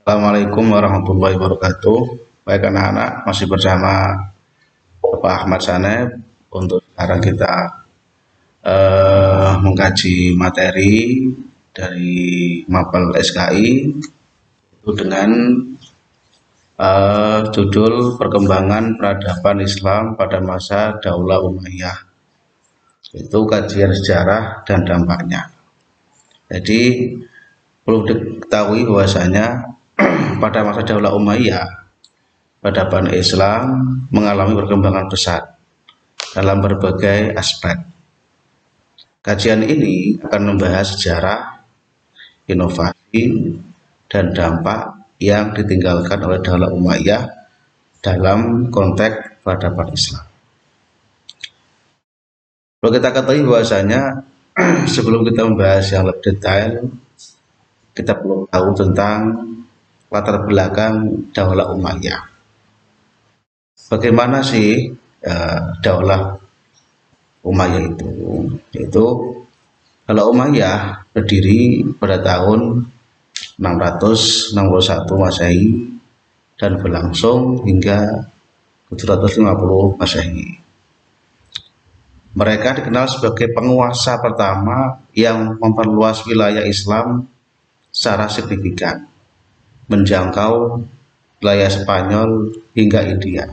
Assalamualaikum warahmatullahi wabarakatuh. Baik anak-anak, masih bersama Bapak Ahmad Saneb. Untuk sekarang kita mengkaji materi dari Mapel SKI itu dengan judul Perkembangan Peradaban Islam pada Masa Daulah Umayyah. Itu kajian sejarah dan dampaknya. Jadi perlu diketahui bahwasanya pada masa Daulah Umayyah, peradaban Islam mengalami perkembangan pesat dalam berbagai aspek. Kajian ini akan membahas sejarah, inovasi, dan dampak yang ditinggalkan oleh Daulah Umayyah dalam konteks peradaban Islam. Perlu kita ketahui bahwasanya sebelum kita membahas yang lebih detail, kita perlu tahu tentang latar belakang Daulah Umayyah. Bagaimana sih Daulah Umayyah itu? Yaitu Daulah Umayyah berdiri pada tahun 661 Masehi dan berlangsung hingga 750 Masehi. Mereka dikenal sebagai penguasa pertama yang memperluas wilayah Islam secara signifikan, menjangkau wilayah Spanyol hingga India.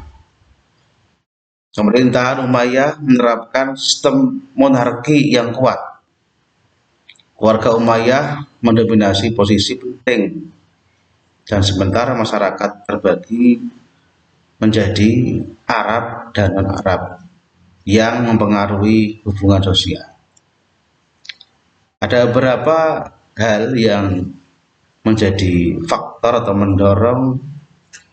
Pemerintahan Umayyah menerapkan sistem monarki yang kuat. Keluarga Umayyah mendominasi posisi penting, dan sementara masyarakat terbagi menjadi Arab dan non-Arab yang mempengaruhi hubungan sosial. Ada beberapa hal yang menjadi faktor atau mendorong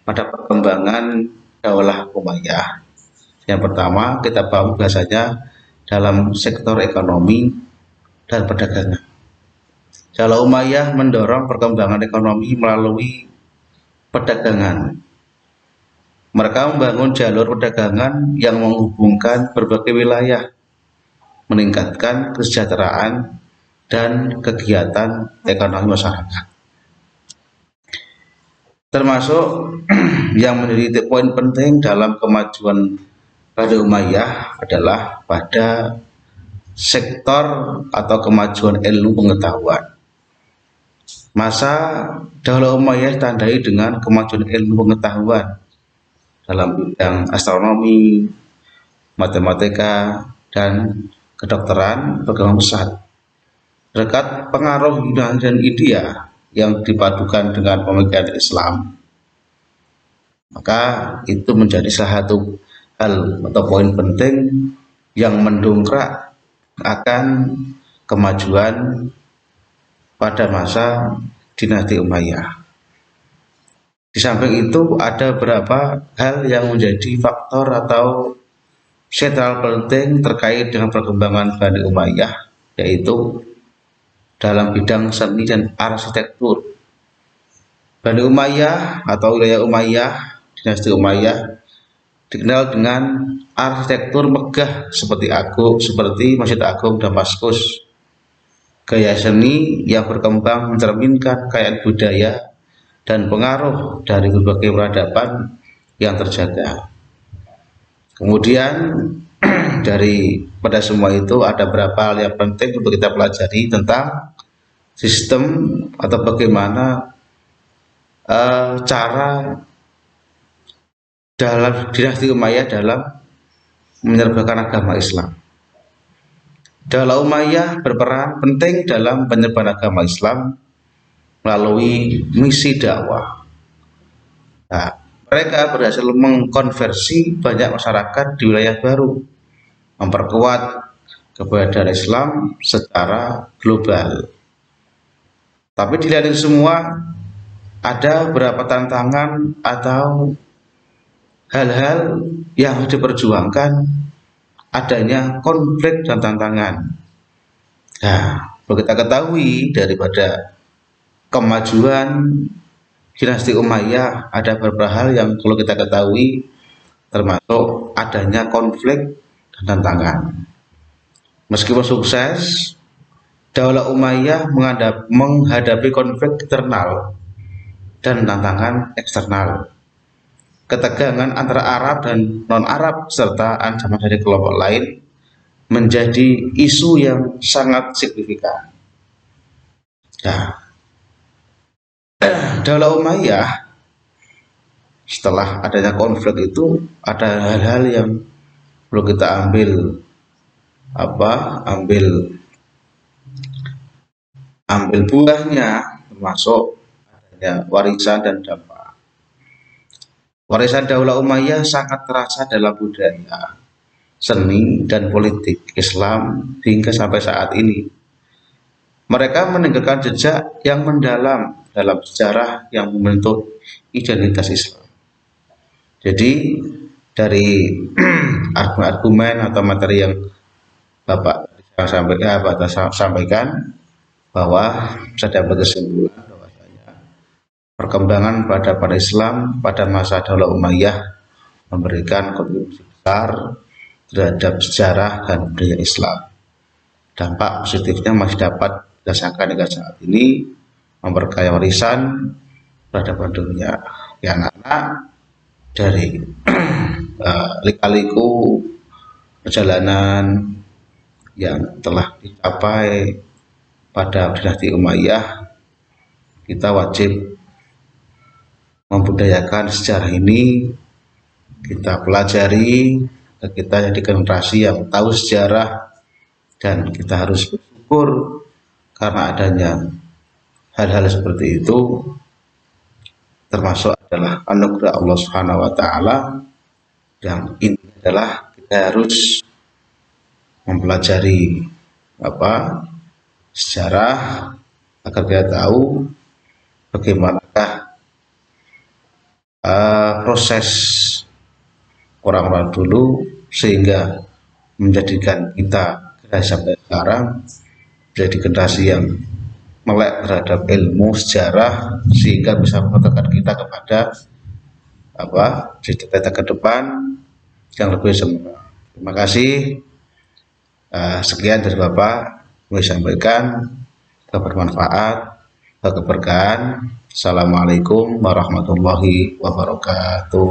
pada perkembangan Daulah Umayyah. Yang pertama, kita paham bahasanya dalam sektor ekonomi dan perdagangan. Daulah Umayyah mendorong perkembangan ekonomi melalui perdagangan. Mereka membangun jalur perdagangan yang menghubungkan berbagai wilayah, meningkatkan kesejahteraan dan kegiatan ekonomi masyarakat. Termasuk yang menjadi poin penting dalam kemajuan Daulah Umayyah adalah pada sektor atau kemajuan ilmu pengetahuan. Masa Daulah Umayyah ditandai dengan kemajuan ilmu pengetahuan dalam bidang astronomi, matematika, dan kedokteran berkembang pesat. Berkat pengaruh Yunani dan India yang dipadukan dengan pemikiran Islam, maka itu menjadi salah satu hal atau poin penting yang mendongkrak akan kemajuan pada masa dinasti Umayyah. Di samping itu ada beberapa hal yang menjadi faktor atau sentral penting terkait dengan perkembangan Bani Umayyah, yaitu dalam bidang seni dan arsitektur. Bani Umayyah atau wilayah Umayyah, dinasti Umayyah, dikenal dengan arsitektur megah seperti Masjid Agung Damaskus. Gaya seni yang berkembang mencerminkan kekayaan budaya dan pengaruh dari berbagai peradaban yang terjaga. Kemudian pada semua itu ada beberapa hal yang penting untuk kita pelajari tentang sistem atau bagaimana cara dalam dinasti Umayyah dalam menyebarkan agama Islam. Daulah Umayyah berperan penting dalam penyebaran agama Islam melalui misi dakwah. Nah, mereka berhasil mengkonversi banyak masyarakat di wilayah baru, memperkuat keberadaan Islam secara global. Tapi di lain semua ada beberapa tantangan atau hal-hal yang diperjuangkan, adanya konflik dan tantangan. Nah, perlu kita ketahui daripada kemajuan dinasti Umayyah ada beberapa hal yang perlu kita ketahui, termasuk adanya konflik dan tantangan. Meskipun sukses, Daulah Umayyah menghadapi konflik internal dan tantangan eksternal. Ketegangan antara Arab dan non-Arab serta ancaman dari kelompok lain menjadi isu yang sangat signifikan. Nah, Daulah Umayyah setelah adanya konflik itu ada hal-hal yang perlu kita ambil buahnya, termasuk adanya warisan dan dampak. Warisan Daulah Umayyah sangat terasa dalam budaya, seni, dan politik Islam hingga sampai saat ini. Mereka meninggalkan jejak yang mendalam dalam sejarah yang membentuk identitas Islam. Jadi dari argumen atau materi yang Bapak sampaikan, bahwa saya dapat kesimpulan bahwasanya perkembangan pada Islam pada masa Daulah Umayyah memberikan kontribusi besar terhadap sejarah dan budaya Islam. Dampak positifnya masih dapat dirasakan hingga saat ini, memperkaya warisan peradaban dunia. Ya, anak-anak dari lika-liku perjalanan yang telah dicapai pada dinasti Umayyah, kita wajib membudayakan sejarah ini, kita pelajari, kita jadi generasi yang tahu sejarah, dan kita harus bersyukur karena adanya hal-hal seperti itu, termasuk adalah anugerah Allah Subhanahu wa Ta'ala, yang ini adalah kita harus mempelajari sejarah agar kita tahu bagaimanakah proses orang-orang dulu sehingga menjadikan kita sampai sekarang menjadi generasi yang melek terhadap ilmu sejarah sehingga bisa mengantarkan kita kepada cita-cita ke depan yang lebih sempurna. Terima kasih. Sekian dari Bapak. Kami sampaikan, bermanfaat, keberkahan. Assalamualaikum warahmatullahi wabarakatuh.